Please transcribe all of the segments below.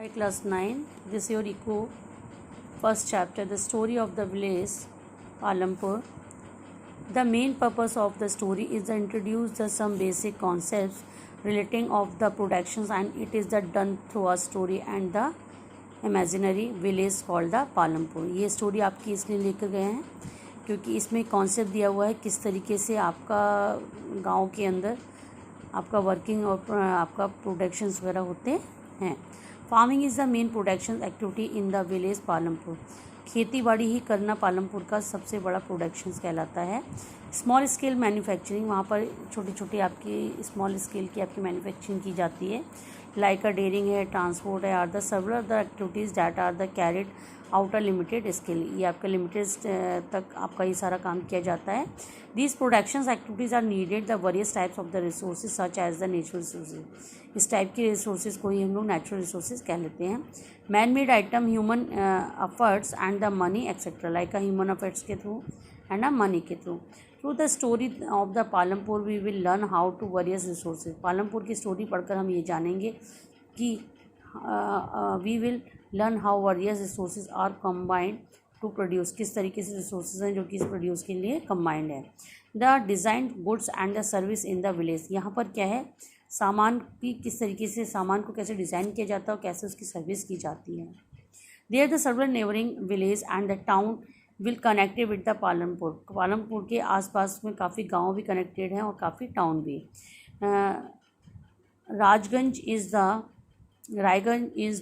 Hi class 9, this is your eco first chapter, the story of the village Palampur. The main purpose of the story is to introduce some basic concepts relating of the productions, and it is done through a story and the imaginary village called the Palampur. ये story आपकी इसलिए लेकर गए हैं क्योंकि इसमें concept दिया हुआ है किस तरीके से आपका गांव के अंदर आपका वर्किंग और आपका प्रोडक्शंस वगैरह होते हैं. Farming is the main production activity in the village Palampur. खेती बाड़ी ही करना पालमपुर का सबसे बड़ा प्रोडक्शंस कहलाता है. स्मॉल स्केल मैन्युफैक्चरिंग, वहाँ पर छोटी छोटी आपकी स्मॉल स्केल की आपकी मैन्युफैक्चरिंग की जाती है. लाइक अ डेयरिंग है, ट्रांसपोर्ट है, are the several the activities that are the carried out a limited scale. ये आपका लिमिटेड तक आपका ये सारा काम किया जाता है. These productions activities are needed the various types of the resources such as the natural resources. इस टाइप के रिसोर्सेज को ही हम लोग नेचुरल रिसोर्सेज कह लेते हैं. Man made item, human efforts and the money etcetera, like a human efforts के थ्रू एंड अ मनी के through. Through the story of the Palampur we will learn how to various resources. Palampur की स्टोरी पढ़कर हम ये जानेंगे कि we will learn how various resources are combined to produce. किस तरीके से रिसोर्सेज हैं जो कि इस प्रोड्यूस के लिए कम्बाइंड है. The design goods and the service in the village. यहाँ पर क्या है, सामान की किस तरीके से सामान को कैसे डिज़ाइन किया जाता है और कैसे उसकी सर्विस की जाती है. There the several neighbouring village and the town will connected with the Palampur. Palampur के आसपास में काफ़ी गांव भी कनेक्टेड हैं और काफ़ी टाउन भी. Raiganj is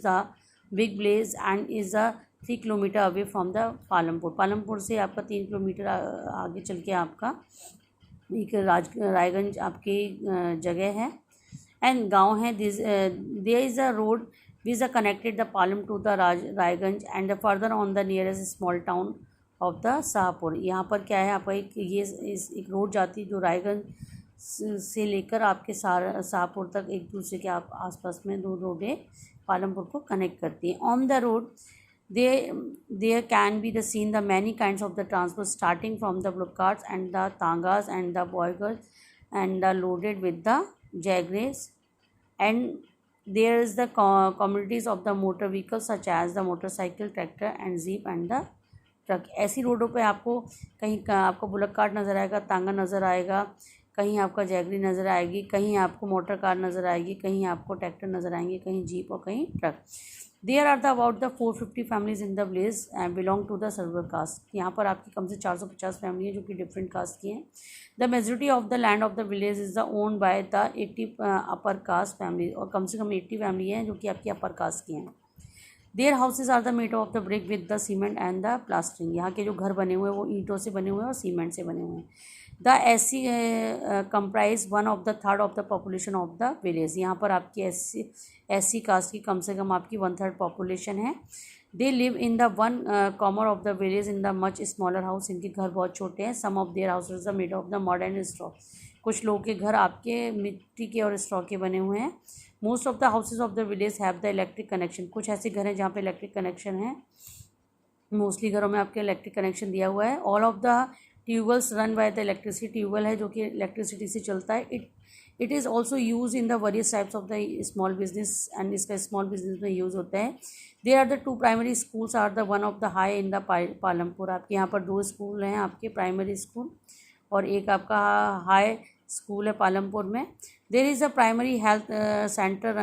the big village and is a 3 kilometre away from the Palampur. Palampur से आपका 3 किलोमीटर आगे चल के आपका एक रायगंज आपकी जगह है एंड गांव है. There is a road which are connected the Palam to the Raiganj and the further on the nearest small town of the Shahpur. यहाँ पर क्या है, आपका एक रोड जाती है जो रायगंज से लेकर आपके शाहपुर तक एक दूसरे के आसपास में 2 रोडें पालमपुर को कनेक्ट करती हैं. On the road there can be seen the many kinds of the transport starting from the bullock carts and the tangas and the boygars and loaded with the jaggeries, and there is the communities of the motor vehicles such as the motorcycle, tractor and jeep and the truck. ऐसी रोडों पे आपको कहीं आपको bullock cart नज़र आएगा, तांगा नज़र आएगा, कहीं आपका जैगरी नज़र आएगी, कहीं आपको मोटर कार नज़र आएगी, कहीं आपको ट्रैक्टर नज़र आएंगे, कहीं जीप और कहीं truck. There are the about the 450 families in the village belong to the several caste. यहाँ पर आपकी कम से 450 फैमिली है जो कि डिफरेंट कास्ट की हैं. The majority of the land of the village is the own by the 80 upper caste family, और कम से कम 80 फैमिली हैं जो कि आपकी अपर कास्ट की हैं. Their houses are the made of the brick with the cement and the plastering. यहाँ के जो घर बने हुए हैं वो ईंटों से बने हुए हैं और सीमेंट से बने हुए हैं. The SC comprise 1/3 of the population of the village. यहाँ पर आपकी एससी कास्ट की कम से कम आपकी 1/3 पॉपुलेशन है. They live in the 1 corner of the village in the much smaller house. इनके घर बहुत छोटे हैं. Some of their houses are made of the mud and straw. कुछ लोगों के घर आपके मिट्टी के और स्ट्रॉ के बने हुए हैं. Most of the houses of the village have the electric connection. कुछ ऐसे घर हैं जहाँ पे इलेक्ट्रिक कनेक्शन है. मोस्टली घरों में आपके इलेक्ट्रिक कनेक्शन दिया हुआ है. All of the tubewells run by the electricity. Tubewell है जो कि इलेक्ट्रिसिटी से चलता है. It is also use in the various types of the small business and इसका स्मॉल बिजनेस में यूज़ होता है. There are the 2 primary schools are the one of the high in the Palampur. आपके यहाँ पर 2 स्कूल हैं, आपके प्राइमरी स्कूल और एक आपका हाई स्कूल है पालमपुर में. There is a primary health centre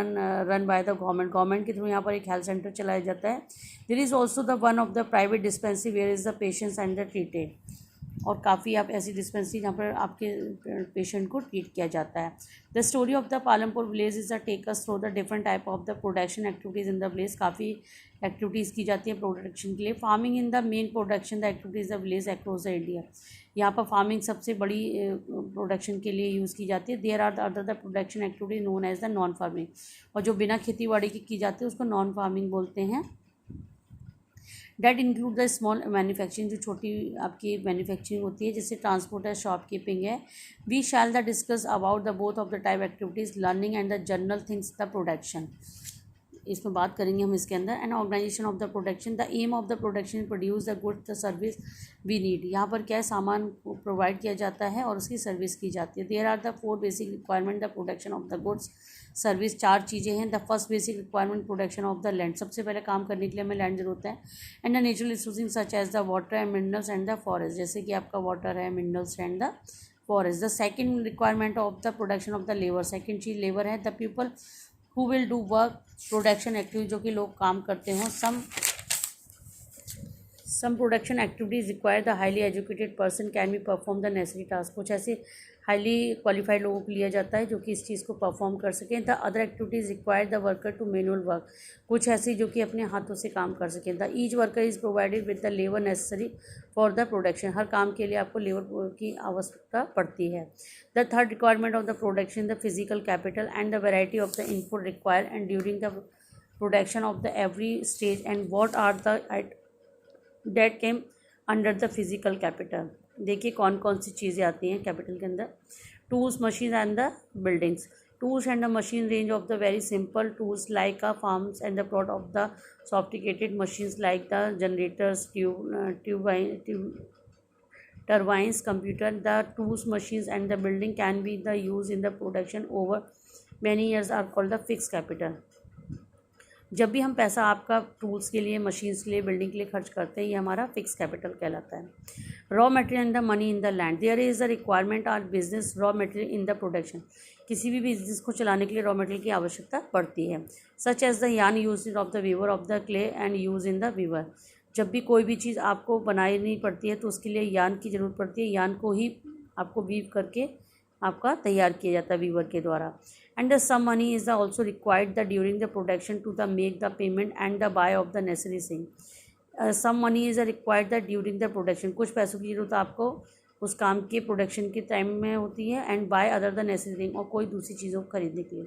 run by the government के थ्रू यहाँ पर एक हेल्थ सेंटर चलाया जाता है. There is also the one of the private dispensary where is the patients and the treated. और काफ़ी आप ऐसी डिस्पेंसरी जहाँ पर आपके पेशेंट को ट्रीट किया जाता है. The story of the Palampur village is a take us through the different type of the production activities in the village. काफ़ी एक्टिविटीज़ की जाती है प्रोडक्शन के लिए. Farming in the main production the activities the village across the India. यहाँ पर farming सबसे बड़ी प्रोडक्शन के लिए यूज़ की जाती है. There are the other the production activities known as the non farming. और जो बिना खेती बाड़ी की जाती है उसको नॉन फार्मिंग बोलते हैं. That include the small manufacturing, जो छोटी आपकी मैन्युफैक्चरिंग होती है, जैसे ट्रांसपोर्ट है, शॉपकीपिंग है. We shall the discuss about the both of the type activities learning and the general things the production. इसमें बात करेंगे हम इसके अंदर. And organisation of the production. The aim of the production produce the goods the service we need. यहाँ पर क्या है, सामान को प्रोवाइड किया जाता है और उसकी सर्विस की जाती है. There are the 4 basic requirement the production of the goods service, 4 चीज़ें हैं। The first basic requirement production of the land, सबसे पहले काम करने के लिए हमें लैंड जरूरत है। And the natural resourcing such as the water and minerals and the forest, जैसे कि आपका वाटर है, minerals and the forest. The second requirement of the production of the labour, second चीज़ लेबर है। The people who will do work production activity, जो कि लोग काम करते हों। Some production activities require the highly educated person can be perform the necessary task, कुछ ऐसे हाईली क्वालिफाइड लोगों को लिया जाता है जो कि इस चीज़ को परफॉर्म कर सकें। The other activities require the worker to manual work, कुछ ऐसी जो कि अपने हाथों से काम कर सकें। The each worker is provided with the labour necessary for the production, हर काम के लिए आपको लेबर की आवश्यकता पड़ती है। The third requirement of the production the physical capital and the variety of the input require and during the production of the every stage and what are the date came under the physical capital. देखिए कौन कौन सी चीज़ें आती हैं capital के अंदर। Tools, machine and the buildings. Tools and the machine range of the very simple tools like a farms and the plot of the sophisticated machines like the generators, turbines, computer. The tools, machines and the building can be the used in the production over many years are called the fixed capital। जब भी हम पैसा आपका tools के लिए, machines के लिए, building के लिए खर्च करते हैं, ये हमारा फिक्स कैपिटल कहलाता है। Raw material and the money in the land, there is a requirement of business raw material in the production, किसी भी बिजनेस को चलाने के लिए रॉ मटेरियल की आवश्यकता पड़ती है। Such as the yarn use of the weaver of the clay and use in the weaver, जब भी कोई भी चीज़ आपको बनानी पड़ती है तो उसके लिए यार्न की ज़रूरत पड़ती है, यार्न को ही आपको वीव करके आपका तैयार किया जाता है वीवर के द्वारा। And some money is the also required the during the production to the make the payment and the buy of the necessary thing. Some money is required the during the production, कुछ पैसों की ज़रूरत आपको उस काम के production के time में होती है। And buy other the necessary thing, और कोई दूसरी चीज़ों को खरीदने के लिए।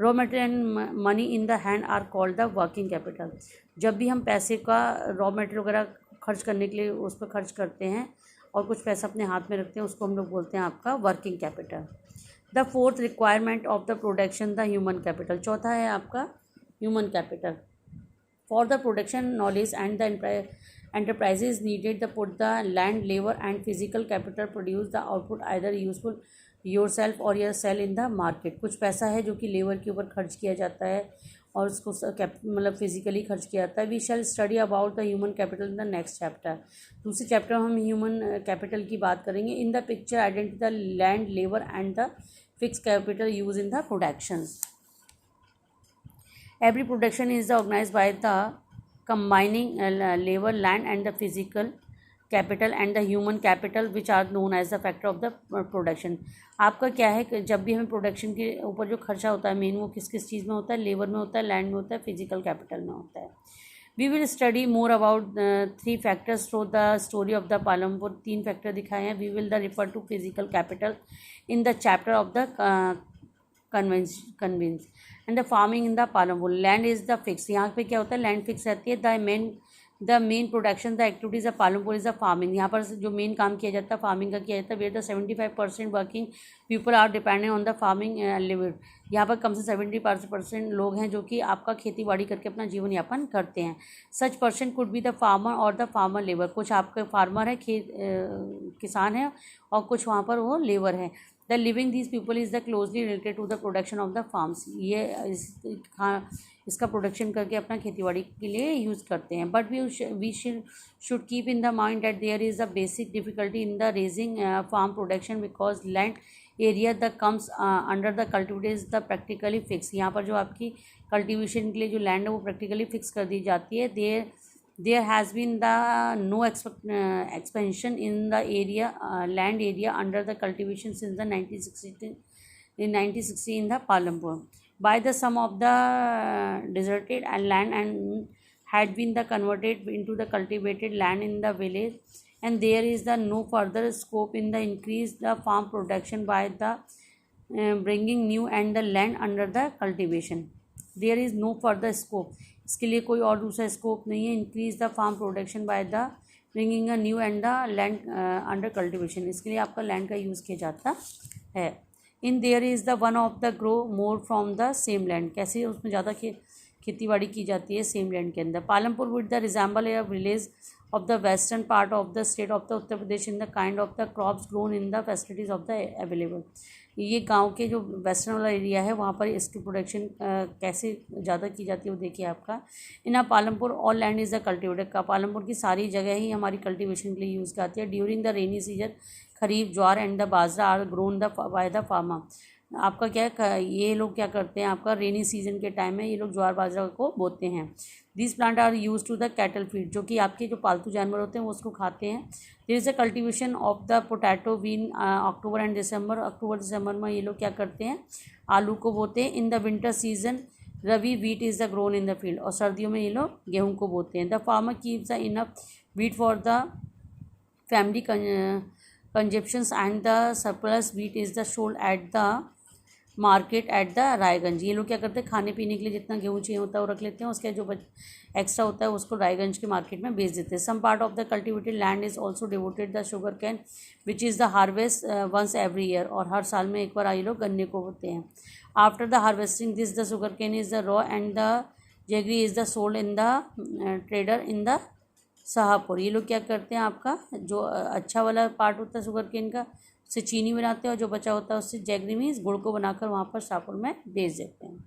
Raw material and money in the hand are called the working capital, जब भी हम पैसे का रॉ मटेरियल वगैरह खर्च करने के लिए उस पर खर्च करते हैं और कुछ पैसा अपने हाथ में रखते हैं, उसको हम लोग बोलते हैं आपका working capital. The fourth requirement of the production the human capital, चौथा है आपका human capital. For the production knowledge and the enterprises needed the put the land, labor and physical capital produce the output either useful yourself or your sell in the market। कुछ पैसा है जो कि labour के ऊपर खर्च किया जाता है और उसको मतलब फिजिकली खर्च किया जाता है। We shall study about the human capital in the next chapter, दूसरे चैप्टर में हम ह्यूमन कैपिटल की बात करेंगे। In the picture identify the land, labour and the fix capital use in the production. Every production is organised by the combining labor, land and the physical capital and the human capital which are known as the factor of the production। आपका क्या है कि जब भी हमें production के ऊपर जो खर्चा होता है मेन, वो किस किस चीज़ में होता है, लेबर में होता है, लैंड में होता है, फिजिकल कैपिटल में होता है। We will study more about 3 factors through the story of the Palampur, 3 factor दिखाए हैं। We will the refer to physical capital in the chapter of the convince and the farming in the Palampur. Land is the fix, यहाँ पे क्या होता है, land fix रहती है। The main production the activities of Palampur is the farming, यहाँ पर जो मेन काम किया जाता है फार्मिंग का किया जाता है। Where the 75% working people are dependent on the farming living, यहाँ पर कम से 70% लोग हैं जो कि आपका खेती बाड़ी करके अपना जीवन यापन करते हैं। Such person could be the farmer और द फार्मर लेबर, कुछ आपके फार्मर है, किसान है, और कुछ वहाँ पर वो लेबर है। The living these people is the closely related to the production of the farms, ये इसका प्रोडक्शन करके अपना खेतीबाड़ी के लिए यूज़ करते हैं। But we should keep in the mind that there is a basic difficulty in the raising farm production because land area the comes under the cultivated is the practically fix, यहाँ पर जो आपकी cultivation के लिए जो land है वो practically fix कर दी जाती है। There has been no expansion in the area land area under the cultivation since the 1960 in the Palampur. By the some of the deserted land and had been the converted into the cultivated land in the village, and there is the no further scope in the increase the farm production by the bringing new and the land under the cultivation. There is no further scope, इसके लिए कोई और दूसरा scope नहीं है। Increase the farm production by the bringing a new and the land under cultivation, इसके लिए आपका लैंड का यूज़ किया जाता है। In there is the one of the grow more from the same land, कैसे उसमें ज़्यादा खेती बाड़ी की जाती है सेम लैंड के अंदर। Palampur with the resemble A village of the western part of the state of the Uttar Pradesh in the kind of the crops grown in the facilities of the available. ये गांव के जो वेस्टर्न वाला एरिया है वहाँ पर इसकी प्रोडक्शन कैसे ज़्यादा की जाती है वो देखिए आपका। In Palampur all land is the cultivated का, पालमपुर की सारी जगह ही हमारी कल्टिवेशन के लिए यूज़ की आती है। During the rainy season kharif jowar and the bajra are grown the by the farmer. आपका क्या है, ये लोग क्या करते हैं, आपका रेनी सीजन के टाइम में ये लोग ज्वार बाजरा को बोते हैं। This plant are use to the cattle feed, जो कि आपके जो पालतू जानवर होते हैं वो उसको खाते हैं। There is a cultivation of the potato bean October and December, अक्टूबर दिसंबर में ये लोग क्या करते हैं, आलू को बोते हैं। In the winter season rabi wheat is the grown in the field, और सर्दियों में ये लोग गेहूँ को बोते हैं। The farmer keeps the enough wheat for the family consumptions and the surplus wheat is the sold at the market at the Raiganj. ये लोग क्या करते हैं, खाने पीने के लिए जितना गेहूँ चाहिए होता है वो रख लेते हैं, उसके जो एक्स्ट्रा होता है उसको रायगंज के मार्केट में बेच देते हैं। Some part of the cultivated land is also devoted the sugar cane which is the harvest once every year, और हर साल में एक बार ये लोग गन्ने को होते हैं। After the harvesting this the sugar can is the raw and the jaggery is the sold in the trader in the Shahpur. ये लोग क्या करते हैं, आपका जो अच्छा वाला पार्ट होता है शुगर केन का उससे चीनी बनाते हैं, और जो बचा होता है उससे जैगरी मीन्स गुड़ को बनाकर वहाँ पर शाहपुर में बेच देते हैं।